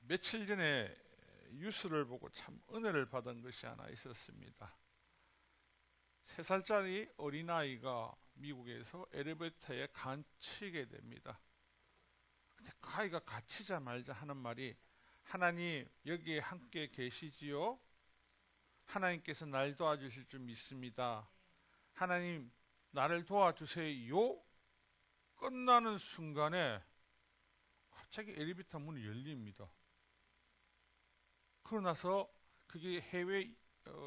며칠 전에 뉴스를 보고 참 은혜를 받은 것이 하나 있었습니다. 3살짜리 어린아이가 미국에서 엘리베이터에 갇히게 됩니다. 근데 그 아이가 갇히자 말자 하는 말이, 하나님 여기에 함께 계시지요? 하나님께서 날 도와주실 줄 믿습니다. 하나님 나를 도와주세요. 끝나는 순간에 갑자기 엘리베이터 문이 열립니다. 그러고 나서 그게 해외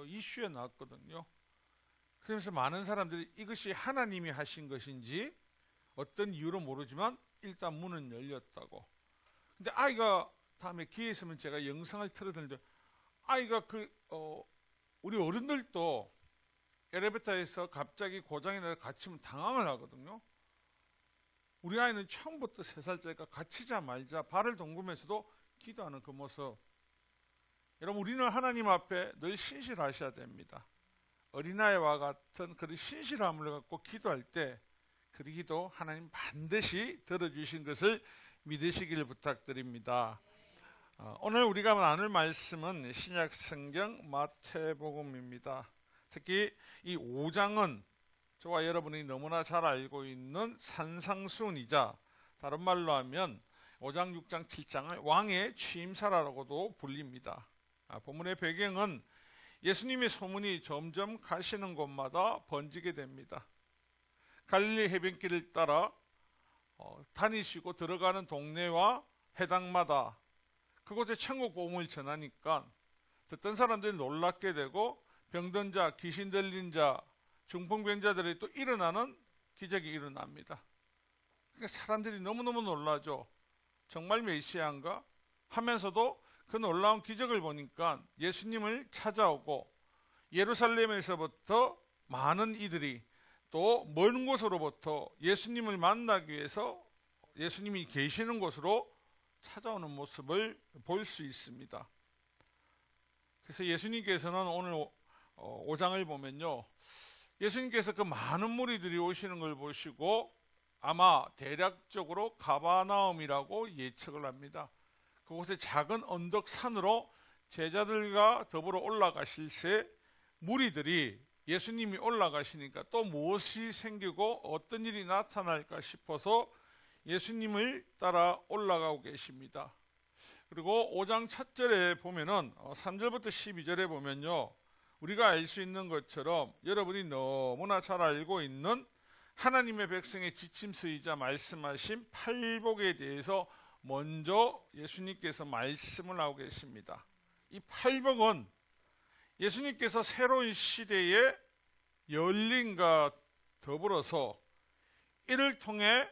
이슈에 나왔거든요. 그러면서 많은 사람들이 이것이 하나님이 하신 것인지 어떤 이유로 모르지만 일단 문은 열렸다고. 근데 아이가, 다음에 기회 있으면 제가 영상을 틀어드리는데, 아이가 우리 어른들도 엘리베이터에서 갑자기 고장이 나서 갇히면 당황을 하거든요. 우리 아이는 처음부터 3살짜리가 갇히자 말자 발을 동그면서도 기도하는 그 모습. 여러분, 우리는 하나님 앞에 늘 신실하셔야 됩니다. 어린아이와 같은 그런 신실함을 갖고 기도할 때 그 기도 하나님 반드시 들어주신 것을 믿으시길 부탁드립니다. 오늘 우리가 나눌 말씀은 신약 성경 마태복음입니다. 특히 이 5장은 저와 여러분이 너무나 잘 알고 있는 산상수훈이자, 다른 말로 하면 5장, 6장, 7장을 왕의 취임사라고도 불립니다. 본문의 배경은 예수님의 소문이 점점 가시는 곳마다 번지게 됩니다. 갈릴리 해변길을 따라 다니시고 들어가는 동네와 해당마다 그곳에 천국 복음을 전하니까 듣던 사람들이 놀랍게 되고, 병든 자, 귀신 들린 자, 중풍병자들이 또 일어나는 기적이 일어납니다. 그러니까 사람들이 너무너무 놀라죠. 정말 메시아인가 하면서도 그 놀라운 기적을 보니까 예수님을 찾아오고, 예루살렘에서부터 많은 이들이 또 먼 곳으로부터 예수님을 만나기 위해서 예수님이 계시는 곳으로 찾아오는 모습을 볼 수 있습니다. 그래서 예수님께서는 오늘 5장을 보면요, 예수님께서 그 많은 무리들이 오시는 걸 보시고 아마 대략적으로 가버나움이라고 예측을 합니다. 그곳에 작은 언덕 산으로 제자들과 더불어 올라가실새 무리들이 예수님이 올라가시니까 또 무엇이 생기고 어떤 일이 나타날까 싶어서 예수님을 따라 올라가고 계십니다. 그리고 5장 첫 절에 보면은 3절부터 12절에 보면요, 우리가 알 수 있는 것처럼 여러분이 너무나 잘 알고 있는 하나님의 백성의 지침서이자 말씀하신 팔복에 대해서 먼저 예수님께서 말씀을 하고 계십니다. 이 팔복은 예수님께서 새로운 시대의 열림과 더불어서 이를 통해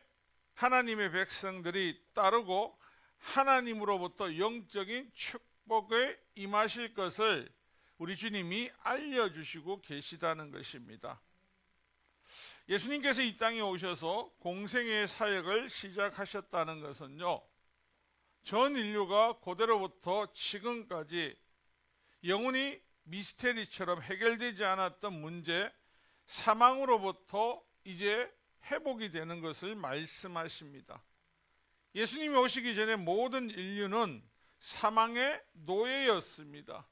하나님의 백성들이 따르고 하나님으로부터 영적인 축복에 임하실 것을 우리 주님이 알려주시고 계시다는 것입니다. 예수님께서 이 땅에 오셔서 공생의 사역을 시작하셨다는 것은요, 전 인류가 고대로부터 지금까지 영원히 미스테리처럼 해결되지 않았던 문제, 사망으로부터 이제 회복이 되는 것을 말씀하십니다. 예수님이 오시기 전에 모든 인류는 사망의 노예였습니다.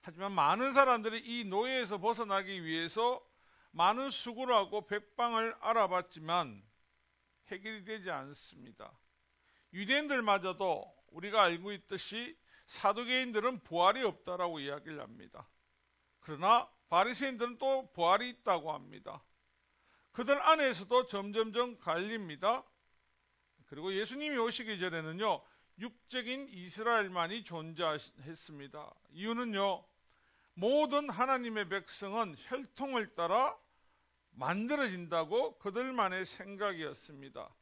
하지만 많은 사람들이 이 노예에서 벗어나기 위해서 많은 수고를 하고 백방을 알아봤지만 해결이 되지 않습니다. 유대인들마저도 우리가 알고 있듯이 사두개인들은 부활이 없다라고 이야기를 합니다. 그러나 바리새인들은 또 부활이 있다고 합니다. 그들 안에서도 점점점 갈립니다. 그리고 예수님이 오시기 전에는요, 육적인 이스라엘만이 존재했습니다. 이유는요, 모든 하나님의 백성은 혈통을 따라 만들어진다고 그들만의 생각이었습니다.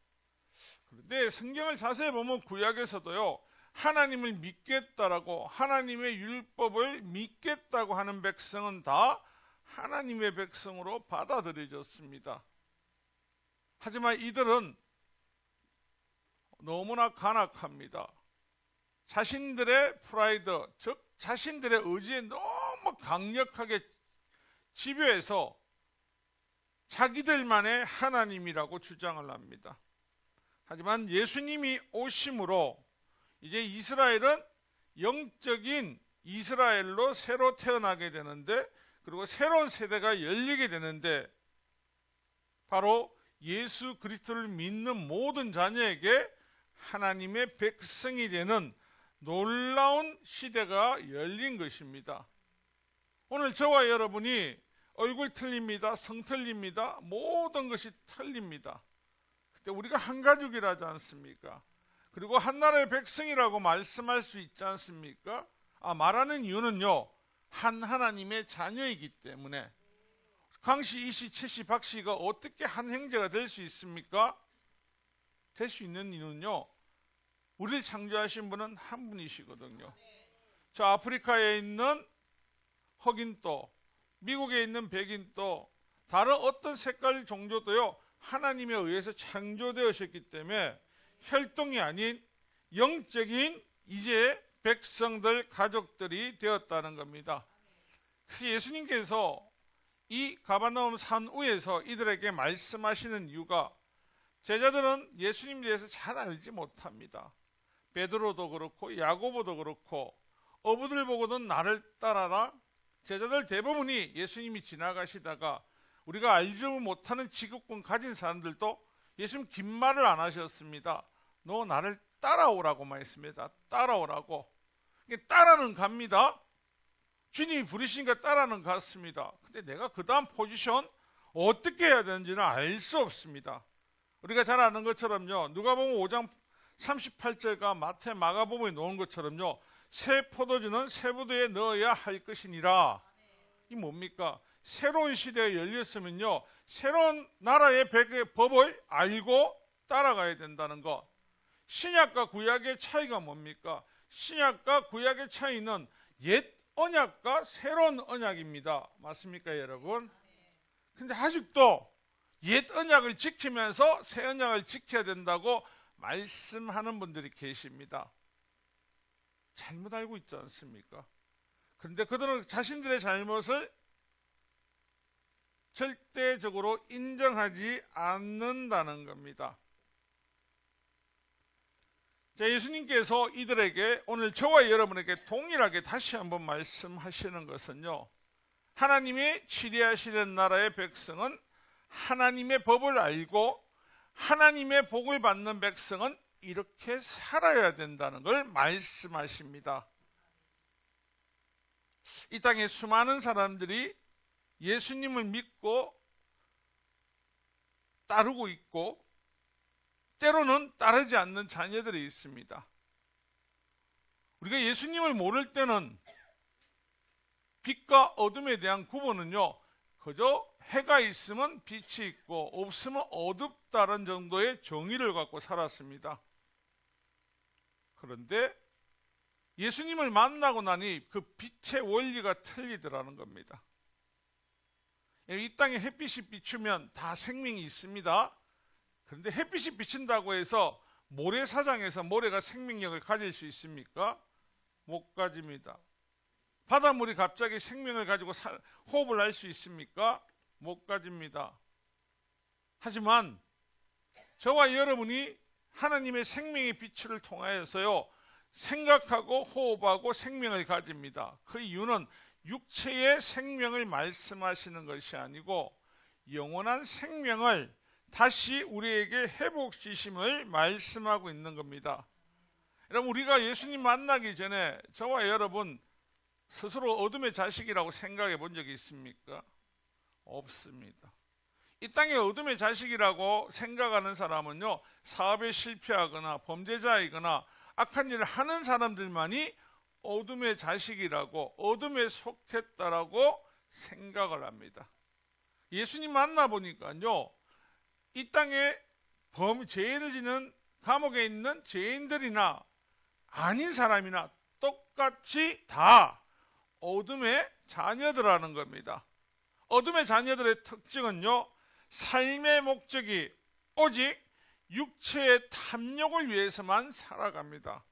그런데 성경을 자세히 보면 구약에서도요, 하나님을 믿겠다라고, 하나님의 율법을 믿겠다고 하는 백성은 다 하나님의 백성으로 받아들여졌습니다. 하지만 이들은 너무나 간악합니다. 자신들의 프라이드, 즉 자신들의 의지에 너무 강력하게 지배해서 자기들만의 하나님이라고 주장을 합니다. 하지만 예수님이 오심으로 이제 이스라엘은 영적인 이스라엘로 새로 태어나게 되는데, 그리고 새로운 세대가 열리게 되는데, 바로 예수 그리스도를 믿는 모든 자녀에게 하나님의 백성이 되는 놀라운 시대가 열린 것입니다. 오늘 저와 여러분이 얼굴 틀립니다. 성 틀립니다. 모든 것이 틀립니다. 그때 우리가 한 가족이라지 않습니까? 그리고 한 나라의 백성이라고 말씀할 수 있지 않습니까? 말하는 이유는요, 한 하나님의 자녀이기 때문에. 강씨, 이씨, 최씨, 박씨가 어떻게 한 형제가 될 수 있습니까? 될 수 있는 이유는요, 우리를 창조하신 분은 한 분이시거든요. 저 아프리카에 있는 흑인도, 미국에 있는 백인도, 다른 어떤 색깔 종교도요, 하나님에 의해서 창조되었기 때문에 혈통이 아닌 영적인 이제 백성들, 가족들이 되었다는 겁니다. 그래서 예수님께서 이 가버나움 산 위에서 이들에게 말씀하시는 이유가, 제자들은 예수님에 대해서 잘 알지 못합니다. 베드로도 그렇고 야고보도 그렇고 어부들 보고는 나를 따라라. 제자들 대부분이 예수님이 지나가시다가 우리가 알지 못하는 직업군 가진 사람들도 예수님 긴 말을 안 하셨습니다. 너 나를 따라오라고만 했습니다. 따라오라고. 따라는 갑니다. 주님이 부르시니까 따라는 갔습니다. 근데 내가 그 다음 포지션 어떻게 해야 되는지는 알 수 없습니다. 우리가 잘 아는 것처럼요, 누가복음 5장 38절과 마태, 마가복음에 놓은 것처럼요, 새 포도주는 새 부도에 넣어야 할 것이니라. 이 뭡니까? 새로운 시대가 열렸으면요, 새로운 나라의 법을 알고 따라가야 된다는 것. 신약과 구약의 차이가 뭡니까? 신약과 구약의 차이는 옛 언약과 새로운 언약입니다. 맞습니까, 여러분? 근데 아직도 옛 언약을 지키면서 새 언약을 지켜야 된다고 말씀하는 분들이 계십니다. 잘못 알고 있지 않습니까? 그런데 그들은 자신들의 잘못을 절대적으로 인정하지 않는다는 겁니다. 자, 예수님께서 이들에게, 오늘 저와 여러분에게 동일하게 다시 한번 말씀하시는 것은요, 하나님이 치리하시는 나라의 백성은 하나님의 법을 알고 하나님의 복을 받는 백성은 이렇게 살아야 된다는 걸 말씀하십니다. 이 땅에 수많은 사람들이 예수님을 믿고 따르고 있고, 때로는 따르지 않는 자녀들이 있습니다. 우리가 예수님을 모를 때는 빛과 어둠에 대한 구분은요, 그저 해가 있으면 빛이 있고 없으면 어둡다는 정도의 정의를 갖고 살았습니다. 그런데 예수님을 만나고 나니 그 빛의 원리가 틀리더라는 겁니다. 이 땅에 햇빛이 비추면 다 생명이 있습니다. 그런데 햇빛이 비친다고 해서 모래사장에서 모래가 생명력을 가질 수 있습니까? 못 가집니다. 바닷물이 갑자기 생명을 가지고 호흡을 할 수 있습니까? 못 가집니다. 하지만 저와 여러분이 하나님의 생명의 빛을 통하여서요, 생각하고 호흡하고 생명을 가집니다. 그 이유는 육체의 생명을 말씀하시는 것이 아니고 영원한 생명을 다시 우리에게 회복시심을 말씀하고 있는 겁니다. 여러분, 우리가 예수님 만나기 전에 저와 여러분 스스로 어둠의 자식이라고 생각해 본 적이 있습니까? 없습니다. 이 땅의 어둠의 자식이라고 생각하는 사람은요, 사업에 실패하거나 범죄자이거나 악한 일을 하는 사람들만이 어둠의 자식이라고, 어둠에 속했다라고 생각을 합니다. 예수님 만나보니까요, 이 땅에 죄를 지는 감옥에 있는 죄인들이나 아닌 사람이나 똑같이 다 어둠의 자녀들이라는 겁니다. 어둠의 자녀들의 특징은요, 삶의 목적이 오직 육체의 탐욕을 위해서만 살아갑니다.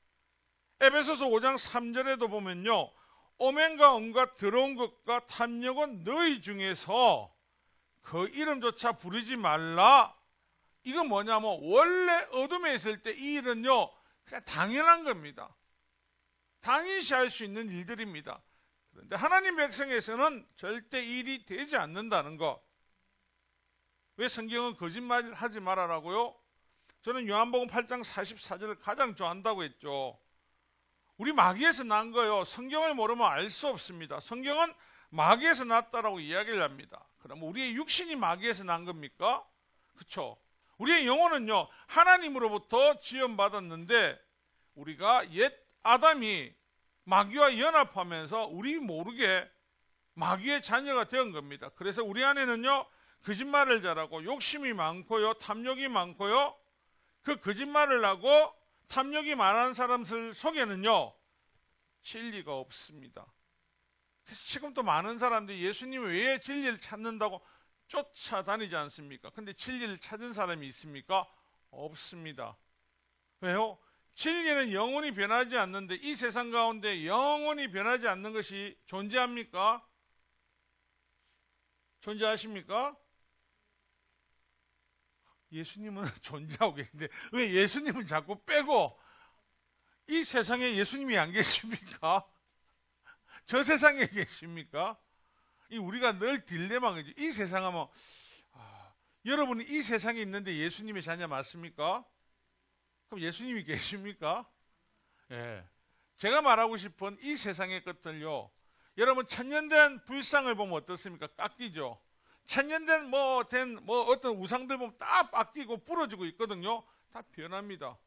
에베소서 5장 3절에도 보면요, 오맹과 음과 더러운 것과 탐욕은 너희 중에서 그 이름조차 부르지 말라. 이건 뭐냐면 원래 어둠에 있을 때 이 일은요, 그냥 당연한 겁니다. 당연시 할 수 있는 일들입니다. 그런데 하나님 백성에서는 절대 일이 되지 않는다는 것. 왜 성경은 거짓말 하지 말아라고요? 저는 요한복음 8장 44절을 가장 좋아한다고 했죠. 우리 마귀에서 난 거요. 성경을 모르면 알 수 없습니다. 성경은 마귀에서 났다라고 이야기를 합니다. 그럼 우리의 육신이 마귀에서 난 겁니까? 그렇죠. 우리의 영혼은요, 하나님으로부터 지원받았는데 우리가 옛 아담이 마귀와 연합하면서 우리 모르게 마귀의 자녀가 된 겁니다. 그래서 우리 안에는요, 거짓말을 잘하고 욕심이 많고요, 탐욕이 많고요, 그 거짓말을 하고 탐욕이 많은 사람들 속에는요, 진리가 없습니다. 그래서 지금도 많은 사람들이 예수님 외에 진리를 찾는다고 쫓아다니지 않습니까? 근데 진리를 찾은 사람이 있습니까? 없습니다. 왜요? 진리는 영원히 변하지 않는데 이 세상 가운데 영원히 변하지 않는 것이 존재합니까? 존재하십니까? 예수님은 존재하고 계신데 왜 예수님은 자꾸 빼고 이 세상에 예수님이 안 계십니까? 저 세상에 계십니까? 우리가 늘 딜레마가 있죠. 이 세상 하면 여러분이 이 세상에 있는데 예수님의 자녀 맞습니까? 그럼 예수님이 계십니까? 예. 제가 말하고 싶은 이 세상의 것들요, 여러분 천년된 불상을 보면 어떻습니까? 깎이죠. 천년된 어떤 우상들 보면 다 깎이고 부러지고 있거든요. 다 변합니다.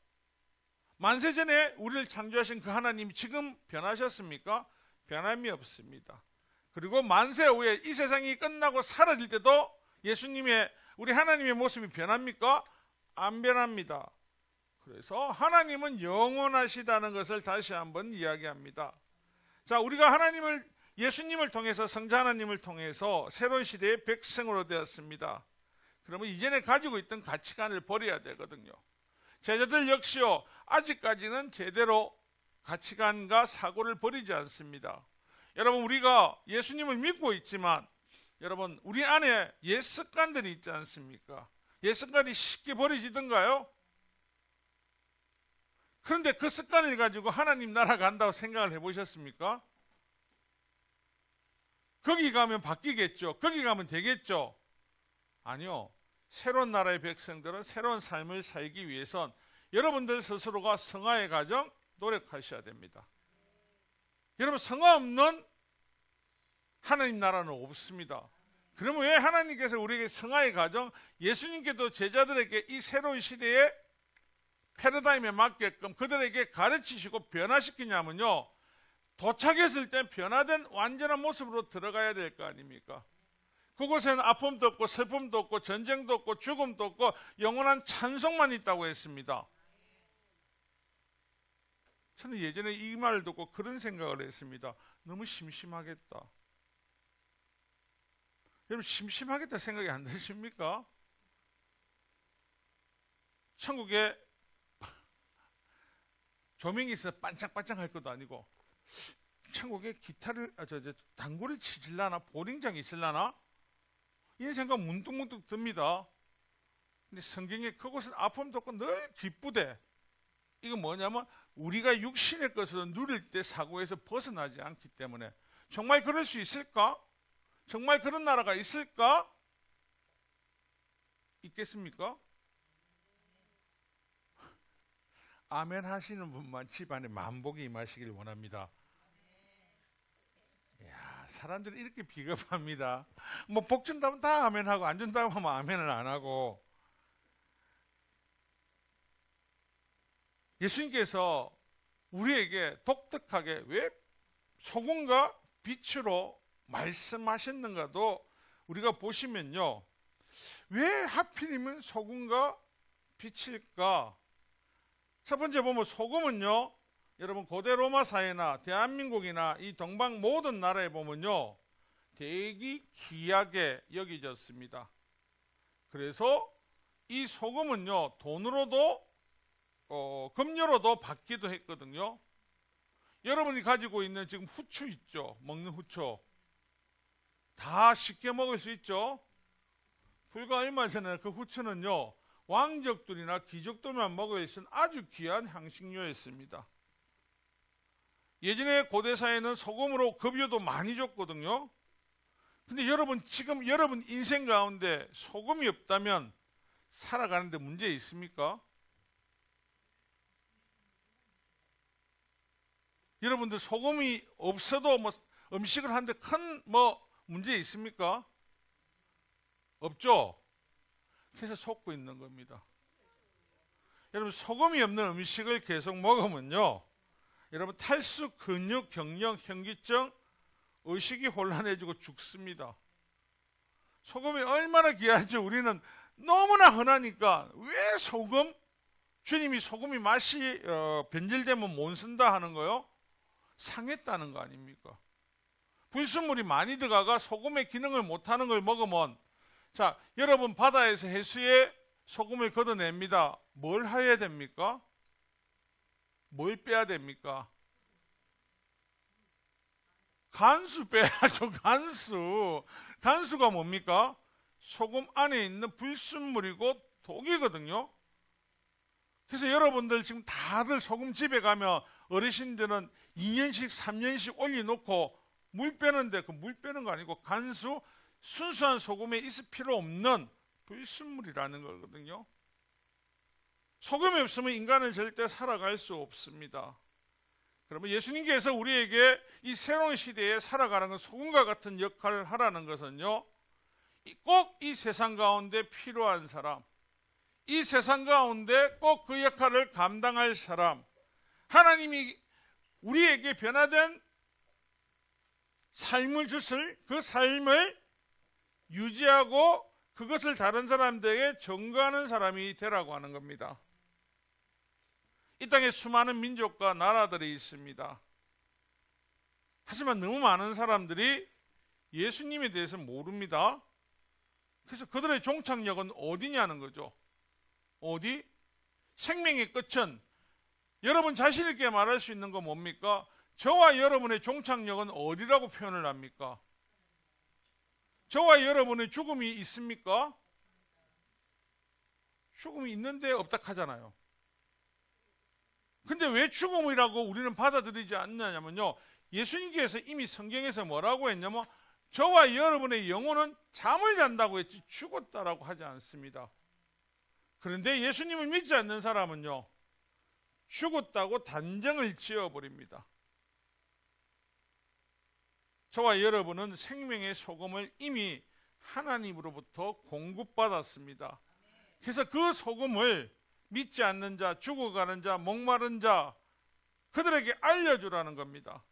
만세 전에 우리를 창조하신 그 하나님이 지금 변하셨습니까? 변함이 없습니다. 그리고 만세 후에 이 세상이 끝나고 사라질 때도 예수님의, 우리 하나님의 모습이 변합니까? 안 변합니다. 그래서 하나님은 영원하시다는 것을 다시 한번 이야기합니다. 자, 우리가 예수님을 통해서, 성자 하나님을 통해서 새로운 시대의 백성으로 되었습니다. 그러면 이전에 가지고 있던 가치관을 버려야 되거든요. 제자들 역시요, 아직까지는 제대로 가치관과 사고를 버리지 않습니다. 여러분, 우리가 예수님을 믿고 있지만 여러분, 우리 안에 옛 습관들이 있지 않습니까? 옛 습관이 쉽게 버려지던가요? 그런데 그 습관을 가지고 하나님 나라 간다고 생각을 해보셨습니까? 거기 가면 바뀌겠죠. 거기 가면 되겠죠. 아니요. 새로운 나라의 백성들은 새로운 삶을 살기 위해선 여러분들 스스로가 성화의 과정 노력하셔야 됩니다. 여러분, 성화 없는 하나님 나라는 없습니다. 그러면 왜 하나님께서 우리에게 성화의 과정, 예수님께도 제자들에게 이 새로운 시대의 패러다임에 맞게끔 그들에게 가르치시고 변화시키냐면요, 도착했을 때 변화된 완전한 모습으로 들어가야 될 거 아닙니까? 그곳에는 아픔도 없고 슬픔도 없고 전쟁도 없고 죽음도 없고 영원한 찬송만 있다고 했습니다. 저는 예전에 이 말을 듣고 그런 생각을 했습니다. 너무 심심하겠다. 여러분, 심심하겠다 생각이 안 드십니까? 천국에 조명이 있어 반짝반짝할 것도 아니고, 천국에 당구를 치질라나, 보링장이 있을라나, 이런 생각 문득문득 듭니다. 근데 성경에 그곳은 아픔도 없고 늘 기쁘대. 이거 뭐냐면 우리가 육신의 것으로 누릴 때 사고에서 벗어나지 않기 때문에. 정말 그럴 수 있을까? 정말 그런 나라가 있을까? 있겠습니까? 아멘 하시는 분만 집안에 만복이 임하시길 원합니다. 이야, 사람들이 이렇게 비겁합니다. 뭐 복 준다면 다 아멘하고 안 준다고 하면 아멘을 안 하고. 예수님께서 우리에게 독특하게 왜 소금과 빛으로 말씀하셨는가도 우리가 보시면요, 왜 하필이면 소금과 빛일까? 첫 번째 보면 소금은요, 여러분 고대 로마 사회나 대한민국이나 이 동방 모든 나라에 보면요, 되게 귀하게 여겨졌습니다. 그래서 이 소금은요, 돈으로도 금료로도 받기도 했거든요. 여러분이 가지고 있는 지금 후추 있죠, 먹는 후추 다 쉽게 먹을 수 있죠. 불과 얼마 전에 그 후추는요, 왕족들이나 귀족들만 먹을 수 있는 아주 귀한 향신료였습니다. 예전에 고대사회는 소금으로 급여도 많이 줬거든요. 근데 여러분, 지금 여러분 인생 가운데 소금이 없다면 살아가는데 문제 있습니까? 여러분들 소금이 없어도 뭐 음식을 하는데 큰 문제 있습니까? 없죠? 그래서 속고 있는 겁니다. 여러분, 소금이 없는 음식을 계속 먹으면요, 여러분 탈수, 근육, 경련, 현기증, 의식이 혼란해지고 죽습니다. 소금이 얼마나 귀한지 우리는 너무나 흔하니까 왜 소금? 주님이 소금이 맛이 변질되면 못 쓴다 하는 거요? 상했다는 거 아닙니까? 불순물이 많이 들어가가 소금의 기능을 못하는 걸 먹으면, 자, 여러분 바다에서 해수에 소금을 걷어냅니다. 뭘 해야 됩니까? 뭘 빼야 됩니까? 간수 빼야죠. 간수가 뭡니까? 소금 안에 있는 불순물이고 독이거든요. 그래서 여러분들 지금 다들 소금 집에 가면 어르신들은 2년씩 3년씩 올려놓고 물 빼는데, 그 물 빼는 거 아니고 간수, 순수한 소금에 있을 필요 없는 불순물이라는 거거든요. 소금이 없으면 인간은 절대 살아갈 수 없습니다. 그러면 예수님께서 우리에게 이 새로운 시대에 살아가는 건 소금과 같은 역할을 하라는 것은요, 꼭 이 세상 가운데 필요한 사람, 이 세상 가운데 꼭 그 역할을 감당할 사람, 하나님이 우리에게 변화된 삶을 주실 그 삶을 유지하고 그것을 다른 사람들에게 전가하는 사람이 되라고 하는 겁니다. 이 땅에 수많은 민족과 나라들이 있습니다. 하지만 너무 많은 사람들이 예수님에 대해서 모릅니다. 그래서 그들의 종착역은 어디냐는 거죠. 어디? 생명의 끝은, 여러분 자신 있게 말할 수 있는 건 뭡니까? 저와 여러분의 종착역은 어디라고 표현을 합니까? 저와 여러분의 죽음이 있습니까? 죽음이 있는데 없다 하잖아요. 근데 왜 죽음이라고 우리는 받아들이지 않느냐면요, 예수님께서 이미 성경에서 뭐라고 했냐면, 저와 여러분의 영혼은 잠을 잔다고 했지 죽었다라고 하지 않습니다. 그런데 예수님을 믿지 않는 사람은요, 죽었다고 단정을 지어버립니다. 저와 여러분은 생명의 소금을 이미 하나님으로부터 공급받았습니다. 그래서 그 소금을 믿지 않는 자, 죽어가는 자, 목마른 자, 그들에게 알려주라는 겁니다.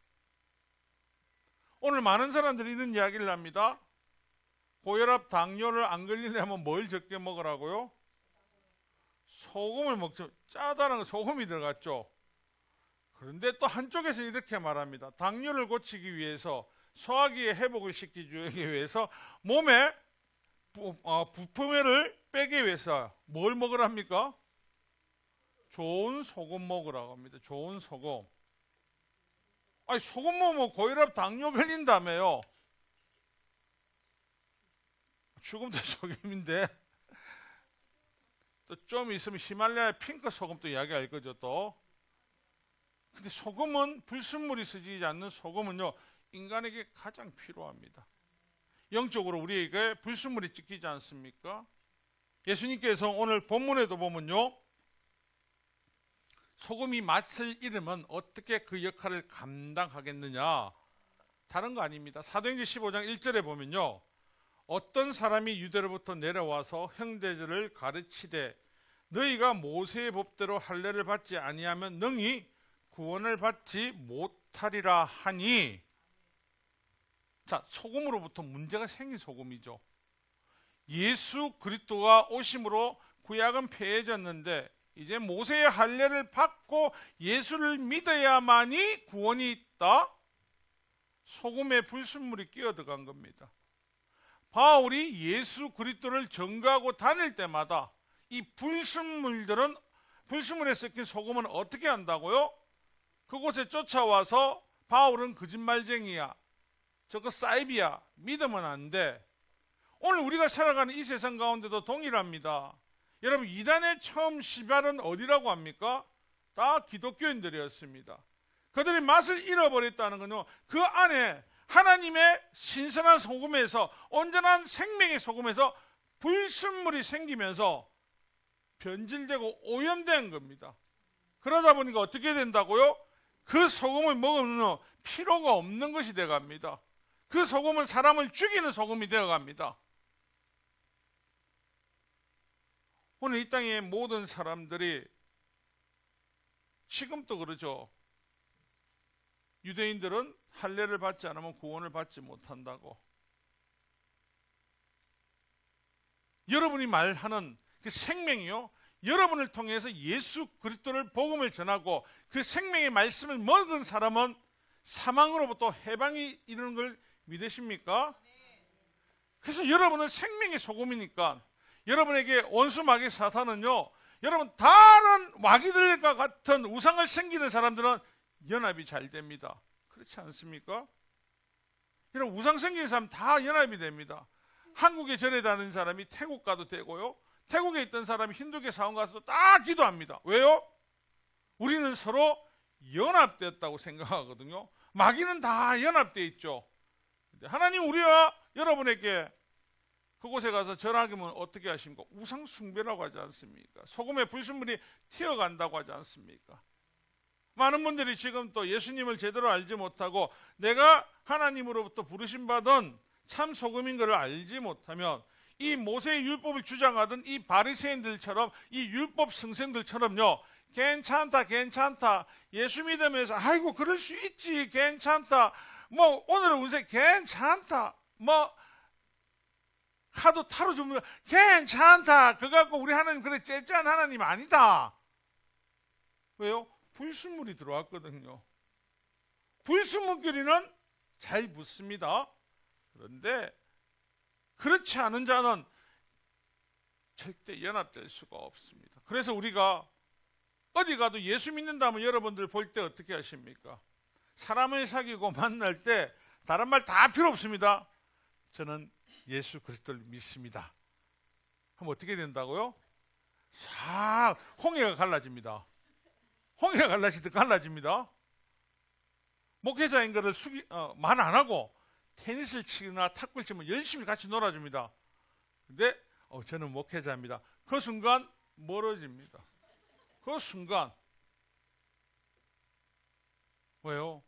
오늘 많은 사람들이 이런 이야기를 합니다. 고혈압, 당뇨를 안 걸리려면 뭘 적게 먹으라고요? 소금을 먹죠. 짜다는 건 소금이 들어갔죠. 그런데 또 한쪽에서 이렇게 말합니다. 당뇨를 고치기 위해서, 소화기의 회복을 시키기 위해서, 몸에 부품을 빼기 위해서 뭘 먹으랍니까? 좋은 소금 먹으라고 합니다. 좋은 소금. 아니, 소금 먹으면 고혈압, 당뇨 걸린다며요. 죽음도 소금인데 또 좀 있으면 히말라야 핑크 소금도 이야기할 거죠. 또 근데 소금은, 불순물이 쓰지 않는 소금은요, 인간에게 가장 필요합니다. 영적으로 우리에게 불순물이 찍히지 않습니까? 예수님께서 오늘 본문에도 보면요, 소금이 맛을 잃으면 어떻게 그 역할을 감당하겠느냐, 다른 거 아닙니다. 사도행전 15장 1절에 보면요, 어떤 사람이 유대로부터 내려와서 형제들을 가르치되 너희가 모세의 법대로 할례를 받지 아니하면 능히 구원을 받지 못하리라 하니. 자, 소금으로부터 문제가 생긴 소금이죠. 예수 그리스도가 오심으로 구약은 폐해졌는데 이제 모세의 할례를 받고 예수를 믿어야만이 구원이 있다. 소금에 불순물이 끼어들어간 겁니다. 바울이 예수 그리스도를 전가하고 다닐 때마다 이 불순물에 섞인 소금은 어떻게 한다고요? 그곳에 쫓아와서 바울은 거짓말쟁이야, 저거 사이비야, 믿으면 안 돼. 오늘 우리가 살아가는 이 세상 가운데도 동일합니다. 여러분, 이단의 처음 시발은 어디라고 합니까? 다 기독교인들이었습니다. 그들이 맛을 잃어버렸다는 건요, 그 안에 하나님의 신선한 소금에서, 온전한 생명의 소금에서 불순물이 생기면서 변질되고 오염된 겁니다. 그러다 보니까 어떻게 된다고요? 그 소금을 먹으면 필요가 없는 것이 되어갑니다. 그 소금은 사람을 죽이는 소금이 되어갑니다. 오늘 이 땅의 모든 사람들이, 지금도 그러죠. 유대인들은 할례를 받지 않으면 구원을 받지 못한다고. 여러분이 말하는 그 생명이요, 여러분을 통해서 예수 그리스도를 복음을 전하고 그 생명의 말씀을 먹은 사람은 사망으로부터 해방이 이르는 걸 믿으십니까? 그래서 여러분은 생명의 소금이니까, 여러분에게 원수 마귀 사탄은요, 여러분 다른 마귀들과 같은 우상을 섬기는 사람들은 연합이 잘 됩니다. 그렇지 않습니까? 여러분, 우상 섬기는 사람 다 연합이 됩니다. 한국에 절에 다니는 사람이 태국 가도 되고요, 태국에 있던 사람이 힌두교 사원 가서도 다 기도합니다. 왜요? 우리는 서로 연합되었다고 생각하거든요. 마귀는 다 연합되어 있죠. 하나님 우리와 여러분에게 그곳에 가서 절하기면 어떻게 하십니까? 우상 숭배라고 하지 않습니까? 소금의 불순물이 튀어간다고 하지 않습니까? 많은 분들이 지금 또 예수님을 제대로 알지 못하고 내가 하나님으로부터 부르심 받은 참 소금인 것을 알지 못하면 이 모세의 율법을 주장하던 이 바리새인들처럼, 이 율법 승생들처럼요, 괜찮다 괜찮다, 예수 믿으면서 아이고 그럴 수 있지, 괜찮다, 뭐 오늘의 운세 괜찮다, 뭐 카드 타로 주면 괜찮다, 그거 갖고 우리 하나님 그래 째짠 하나님 아니다. 왜요? 불순물이 들어왔거든요. 불순물끼리는 잘 붙습니다. 그런데 그렇지 않은 자는 절대 연합될 수가 없습니다. 그래서 우리가 어디 가도 예수 믿는다면 여러분들 볼 때 어떻게 하십니까? 사람을 사귀고 만날 때 다른 말 다 필요 없습니다. 저는 예수 그리스도를 믿습니다. 그럼 어떻게 된다고요? 싹 홍해가 갈라집니다. 홍해가 갈라지듯 갈라집니다. 목회자인 거를 말 안 하고 테니스를 치거나 탁구를 치면 열심히 같이 놀아줍니다. 근데 저는 목회자입니다. 그 순간 멀어집니다. 그 순간. 왜요?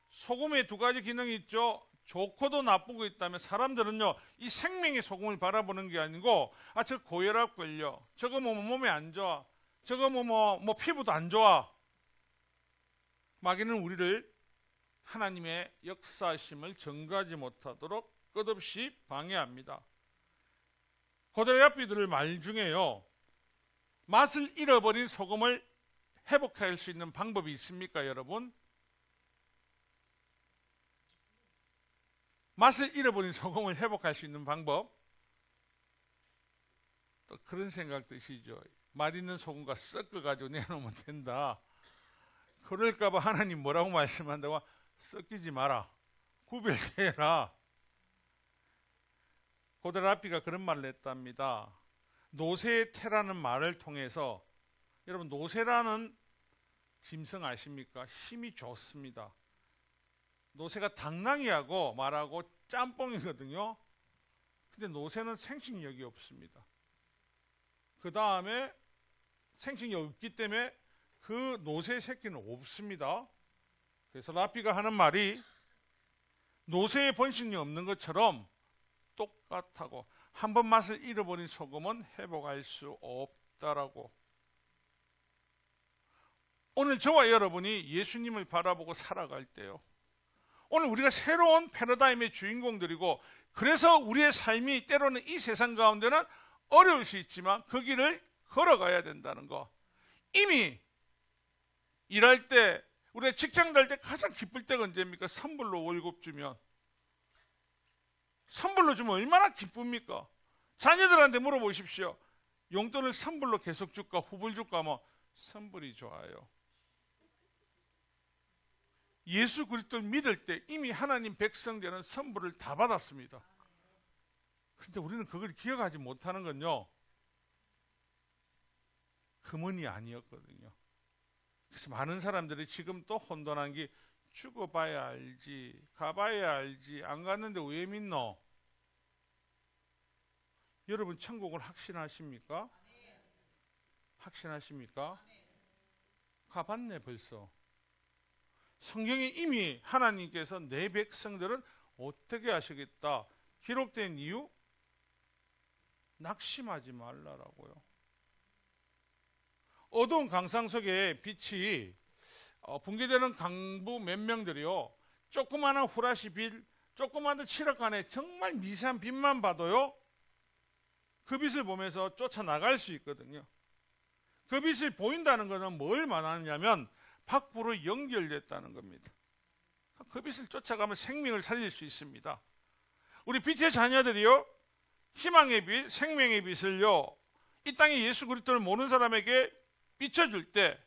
소금에 두 가지 기능이 있죠. 좋고도 나쁘고 있다면 사람들은요, 이 생명의 소금을 바라보는 게 아니고, 저 고혈압 걸려, 저거 뭐 몸에 안 좋아, 저거 뭐 피부도 안 좋아. 마귀는 우리를 하나님의 역사심을 전가하지 못하도록 끝없이 방해합니다. 고대 랍비들의 말 중에요, 맛을 잃어버린 소금을 회복할 수 있는 방법이 있습니까, 여러분? 맛을 잃어버린 소금을 회복할 수 있는 방법? 또 그런 생각 드시죠? 맛있는 소금과 섞어가지고 내놓으면 된다. 그럴까봐 하나님 뭐라고 말씀한다고? 섞이지 마라. 구별되라. 고대 랍비가 그런 말을 했답니다. 노새의 태라는 말을 통해서, 여러분 노새라는 짐승 아십니까? 힘이 좋습니다. 노새가 당나귀하고 말하고 짬뽕이거든요. 근데 노새는 생식력이 없습니다. 그 다음에 생식력이 없기 때문에 그 노새 새끼는 없습니다. 그래서 랍비가 하는 말이 노새의 번식력이 없는 것처럼 똑같다고, 한 번 맛을 잃어버린 소금은 회복할 수 없다라고. 오늘 저와 여러분이 예수님을 바라보고 살아갈 때요, 오늘 우리가 새로운 패러다임의 주인공들이고, 그래서 우리의 삶이 때로는 이 세상 가운데는 어려울 수 있지만 그 길을 걸어가야 된다는 거. 이미 일할 때, 우리가 직장 다닐 때 가장 기쁠 때가 언제입니까? 선불로 월급 주면. 선불로 주면 얼마나 기쁩니까? 자녀들한테 물어보십시오. 용돈을 선불로 계속 줄까 후불 줄까 하면 선불이 좋아요. 예수 그리스도를 믿을 때 이미 하나님 백성들은 선불을 다 받았습니다. 그런데 우리는 그걸 기억하지 못하는 건요, 금은이 아니었거든요. 그래서 많은 사람들이 지금 또 혼돈한 게 죽어봐야 알지, 가봐야 알지, 안 갔는데 왜 믿노? 여러분 천국을 확신하십니까? 확신하십니까? 가봤네 벌써. 성경에 이미 하나님께서 내 백성들은 어떻게 하시겠다 기록된 이유? 낙심하지 말라라고요. 어두운 강상 속에 빛이 붕괴되는 강부 몇 명들이요, 조그마한 후라시 빛, 조그마한 칠흑간에 정말 미세한 빛만 봐도요, 그 빛을 보면서 쫓아나갈 수 있거든요. 그 빛이 보인다는 것은 뭘 말하느냐면 밖으로 연결됐다는 겁니다. 그 빛을 쫓아가면 생명을 살릴 수 있습니다. 우리 빛의 자녀들이요, 희망의 빛, 생명의 빛을요, 이 땅에 예수 그리스도를 모르는 사람에게 비춰줄 때,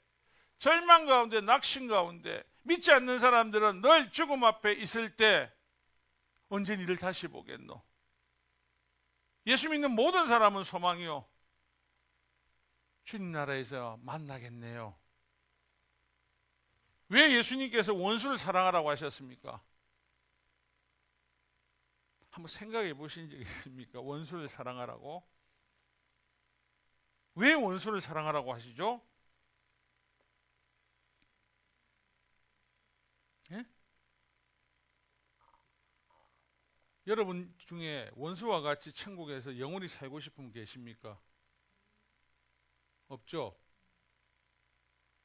절망 가운데, 낙심 가운데, 믿지 않는 사람들은 늘 죽음 앞에 있을 때 언제 이를 다시 보겠노? 예수 믿는 모든 사람은 소망이요, 주님 나라에서 만나겠네요. 왜 예수님께서 원수를 사랑하라고 하셨습니까? 한번 생각해 보신 적 있습니까? 원수를 사랑하라고? 왜 원수를 사랑하라고 하시죠? 예? 여러분 중에 원수와 같이 천국에서 영원히 살고 싶은 분 계십니까? 없죠?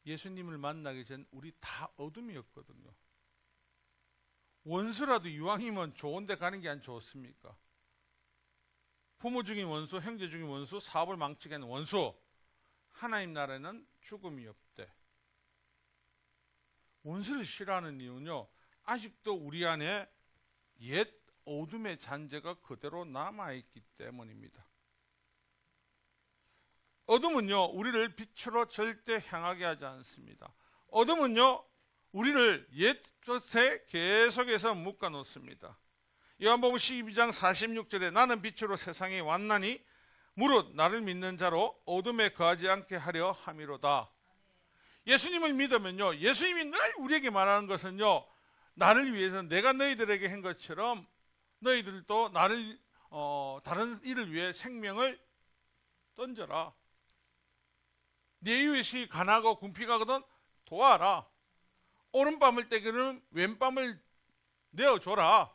예수님을 만나기 전 우리 다 어둠이었거든요. 원수라도 이왕이면 좋은 데 가는 게 안 좋습니까? 부모 중인 원수, 형제 중인 원수, 사업을 망치게 하는 원수. 하나님 나라에는 죽음이 없대. 원수를 싫어하는 이유는요, 아직도 우리 안에 옛 어둠의 잔재가 그대로 남아있기 때문입니다. 어둠은요, 우리를 빛으로 절대 향하게 하지 않습니다. 어둠은요, 우리를 옛 것에 계속해서 묶어 놓습니다. 요한복음 12장 46절에 나는 빛으로 세상에 왔나니 무릇 나를 믿는 자로 어둠에 거하지 않게 하려 함이로다. 예수님을 믿으면요, 예수님이 늘 우리에게 말하는 것은요, 나를 위해서 내가 너희들에게 한 것처럼 너희들도 나를 다른 일을 위해 생명을 던져라. 내 이웃이 가난하고 궁핍하거든 도와라. 오른밤을 때기는 왼밤을 내어줘라.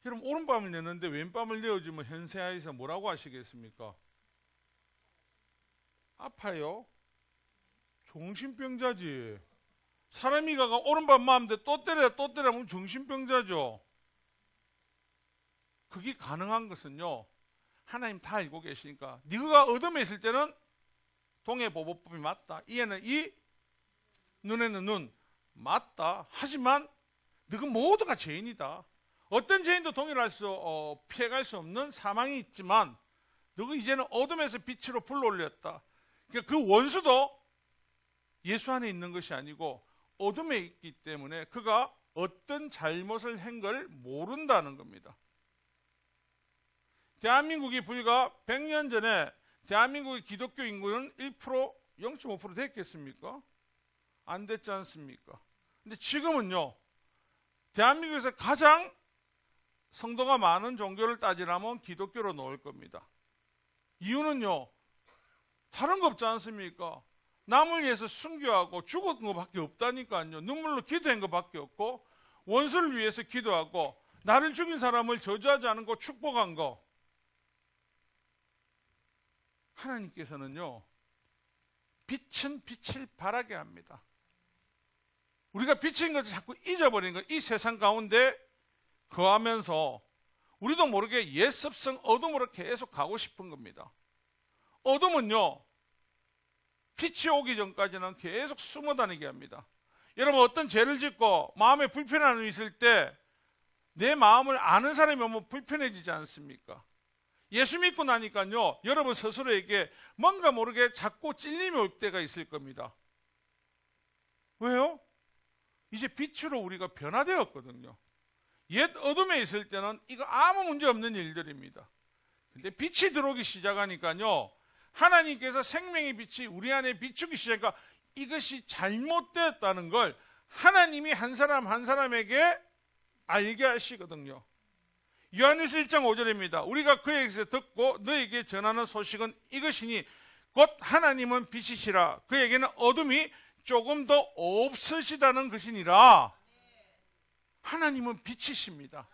그럼 오른밤을 내는데 왼밤을 내어주면 현세하에서 뭐라고 하시겠습니까? 아파요. 정신병자지. 사람이 가가 오른밤 마음대 또 때리면 정신병자죠. 그게 가능한 것은요, 하나님 다 알고 계시니까 네가 어둠에 있을 때는 동해보보법이 맞다. 이에는 이, 눈에는 눈. 맞다. 하지만 너가 모두가 죄인이다. 어떤 죄인도 동일할 피해갈 수 없는 사망이 있지만 너가 이제는 어둠에서 빛으로 불러올렸다. 그러니까 그 원수도 예수 안에 있는 것이 아니고 어둠에 있기 때문에 그가 어떤 잘못을 한 걸 모른다는 겁니다. 대한민국이 불과 100년 전에 대한민국의 기독교 인구는 1%, 0.5% 됐겠습니까? 안 됐지 않습니까? 근데 지금은요, 대한민국에서 가장 성도가 많은 종교를 따지라면 기독교로 놓을 겁니다. 이유는요, 다른 거 없지 않습니까? 남을 위해서 순교하고 죽은 것밖에 없다니까요. 눈물로 기도한 것밖에 없고, 원수를 위해서 기도하고, 나를 죽인 사람을 저주하지 않은 거 축복한 거. 하나님께서는요, 빛은 빛을 발하게 합니다. 우리가 빛인 것을 자꾸 잊어버리는 것, 이 세상 가운데 거하면서 우리도 모르게 옛 습성 어둠으로 계속 가고 싶은 겁니다. 어둠은요, 빛이 오기 전까지는 계속 숨어 다니게 합니다. 여러분, 어떤 죄를 짓고 마음에 불편함이 있을 때 내 마음을 아는 사람이 오면 불편해지지 않습니까? 예수 믿고 나니까요, 여러분 스스로에게 뭔가 모르게 자꾸 찔림이 올 때가 있을 겁니다. 왜요? 이제 빛으로 우리가 변화되었거든요. 옛 어둠에 있을 때는 이거 아무 문제 없는 일들입니다. 근데 빛이 들어오기 시작하니까요, 하나님께서 생명의 빛이 우리 안에 비추기 시작하니까 이것이 잘못되었다는 걸 하나님이 한 사람 한 사람에게 알게 하시거든요. 요한일서 1장 5절입니다. 우리가 그에게서 듣고 너에게 전하는 소식은 이것이니 곧 하나님은 빛이시라. 그에게는 어둠이 조금 더 없으시다는 것이니라. 하나님은 빛이십니다.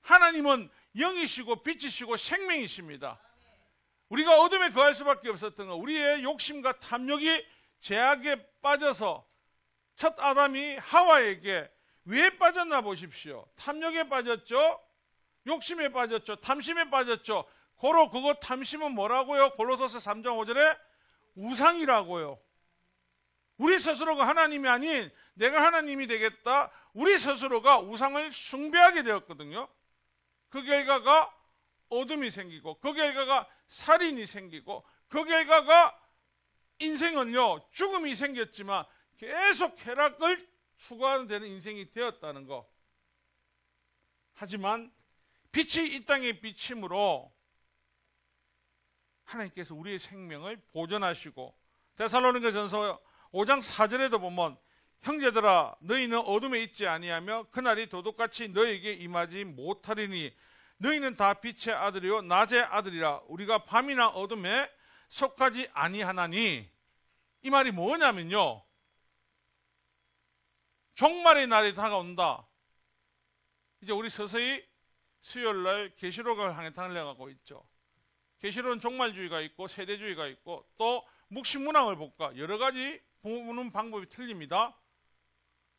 하나님은 영이시고 빛이시고 생명이십니다. 우리가 어둠에 거할 수밖에 없었던 것, 우리의 욕심과 탐욕이 죄악에 빠져서 첫 아담이 하와에게 왜 빠졌나 보십시오. 탐욕에 빠졌죠. 욕심에 빠졌죠. 탐심에 빠졌죠. 고로 그거 탐심은 뭐라고요? 골로새서 3장 5절에 우상이라고요. 우리 스스로가 하나님이 아닌 내가 하나님이 되겠다. 우리 스스로가 우상을 숭배하게 되었거든요. 그 결과가 어둠이 생기고 그 결과가 살인이 생기고 그 결과가 인생은요 죽음이 생겼지만 계속 쾌락을 추구하는 되는 인생이 되었다는 거. 하지만 빛이 이 땅에 비침으로 하나님께서 우리의 생명을 보존하시고 데살로니가전서 5장 4절에도 보면 형제들아 너희는 어둠에 있지 아니하며 그날이 도둑같이 너희에게 임하지 못하리니 너희는 다 빛의 아들이요 낮의 아들이라. 우리가 밤이나 어둠에 속하지 아니하나니. 이 말이 뭐냐면요, 종말의 날이 다가온다. 이제 우리 서서히 수요일날 계시록을 향해 달려가고 있죠. 계시록은 종말주의가 있고 세대주의가 있고 또 묵신문학을 볼까 여러 가지 보는 방법이 틀립니다.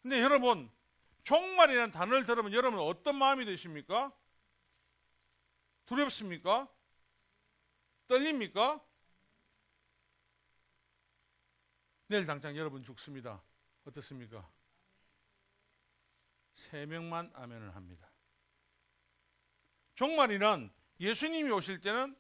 근데 여러분 종말이라는 단어를 들으면 여러분 어떤 마음이 드십니까? 두렵습니까? 떨립니까? 내일 당장 여러분 죽습니다. 어떻습니까? 3명만 아멘을 합니다. 종말이란 예수님이 오실 때는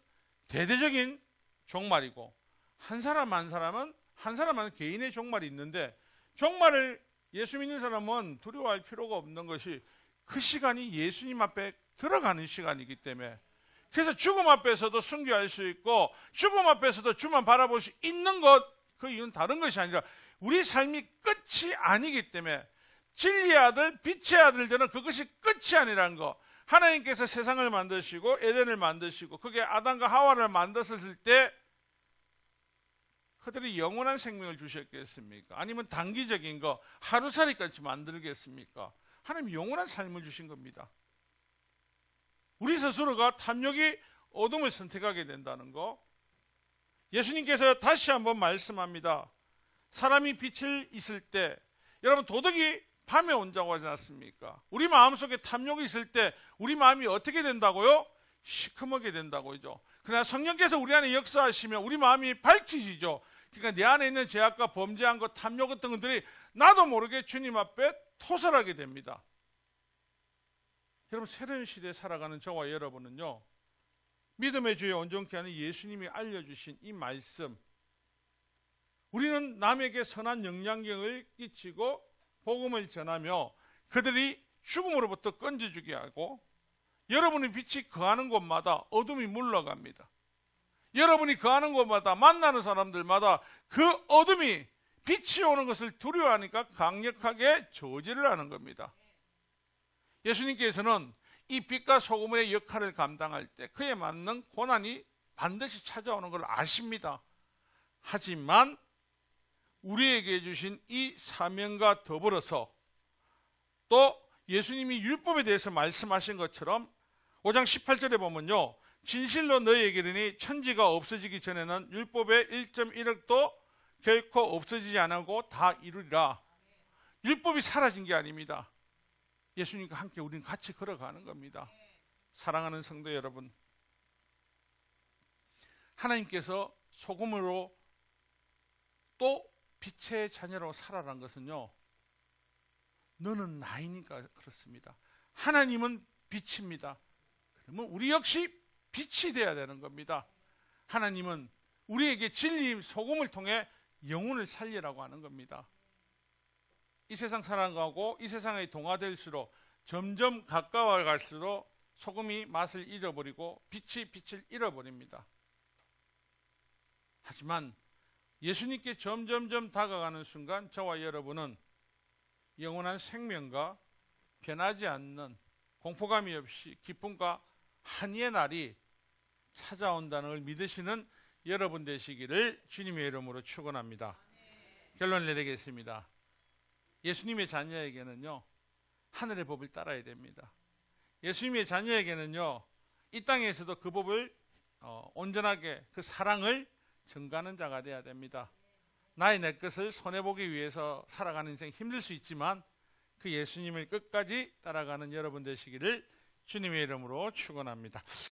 대대적인 종말이고 한 사람 한 사람은 개인의 종말이 있는데 종말을 예수 믿는 사람은 두려워할 필요가 없는 것이 그 시간이 예수님 앞에 들어가는 시간이기 때문에 그래서 죽음 앞에서도 순교할 수 있고 죽음 앞에서도 주만 바라볼 수 있는 것, 그 이유는 다른 것이 아니라 우리 삶이 끝이 아니기 때문에 진리의 아들, 빛의 아들들은 그것이 끝이 아니라는 거. 하나님께서 세상을 만드시고 에덴을 만드시고 그게 아담과 하와를 만드셨을 때 그들이 영원한 생명을 주셨겠습니까? 아니면 단기적인 거 하루살이까지 만들겠습니까? 하나님 영원한 삶을 주신 겁니다. 우리 스스로가 탐욕이 어둠을 선택하게 된다는 거. 예수님께서 다시 한번 말씀합니다. 사람이 빛을 있을 때, 여러분 도덕이 밤에 온다고 하지 않습니까? 우리 마음속에 탐욕이 있을 때 우리 마음이 어떻게 된다고요? 시커멓게 된다고요. 그러나 성령께서 우리 안에 역사하시면 우리 마음이 밝히시죠. 그러니까 내 안에 있는 죄악과 범죄한 것, 탐욕 같은 것들이 나도 모르게 주님 앞에 토설하게 됩니다. 여러분 새로운 시대에 살아가는 저와 여러분은요, 믿음의 주에 온전케 하는 예수님이 알려주신 이 말씀, 우리는 남에게 선한 영향력을 끼치고 복음을 전하며 그들이 죽음으로부터 건져주게 하고 여러분의 빛이 거하는 곳마다 어둠이 물러갑니다. 여러분이 거하는 곳마다 만나는 사람들마다 그 어둠이 빛이 오는 것을 두려워하니까 강력하게 저지를 하는 겁니다. 예수님께서는 이 빛과 소금의 역할을 감당할 때 그에 맞는 고난이 반드시 찾아오는 걸 아십니다. 하지만 우리에게 주신 이 사명과 더불어서 또 예수님이 율법에 대해서 말씀하신 것처럼 5장 18절에 보면요, 진실로 너희에게 이르니 천지가 없어지기 전에는 율법의 1.1억도 결코 없어지지 않고 다 이루리라. 율법이 사라진 게 아닙니다. 예수님과 함께 우리는 같이 걸어가는 겁니다. 사랑하는 성도 여러분, 하나님께서 소금으로 또 빛의 자녀로 살아라는 것은요, 너는 나이니까 그렇습니다. 하나님은 빛입니다. 그러면 우리 역시 빛이 되어야 되는 겁니다. 하나님은 우리에게 진리 소금을 통해 영혼을 살리라고 하는 겁니다. 이 세상 살아가고 이 세상에 동화될수록 점점 가까워 갈수록 소금이 맛을 잃어버리고 빛이 빛을 잃어버립니다. 하지만 예수님께 점점점 다가가는 순간 저와 여러분은 영원한 생명과 변하지 않는 공포감이 없이 기쁨과 한의의 날이 찾아온다는 걸 믿으시는 여러분 되시기를 주님의 이름으로 축원합니다. 결론을 내리겠습니다. 예수님의 자녀에게는요, 하늘의 법을 따라야 됩니다. 예수님의 자녀에게는요, 이 땅에서도 그 법을 온전하게 그 사랑을 증가하는 자가 되어야 됩니다. 나의 내 것을 손해보기 위해서 살아가는 인생 힘들 수 있지만 그 예수님을 끝까지 따라가는 여러분 되시기를 주님의 이름으로 축원합니다.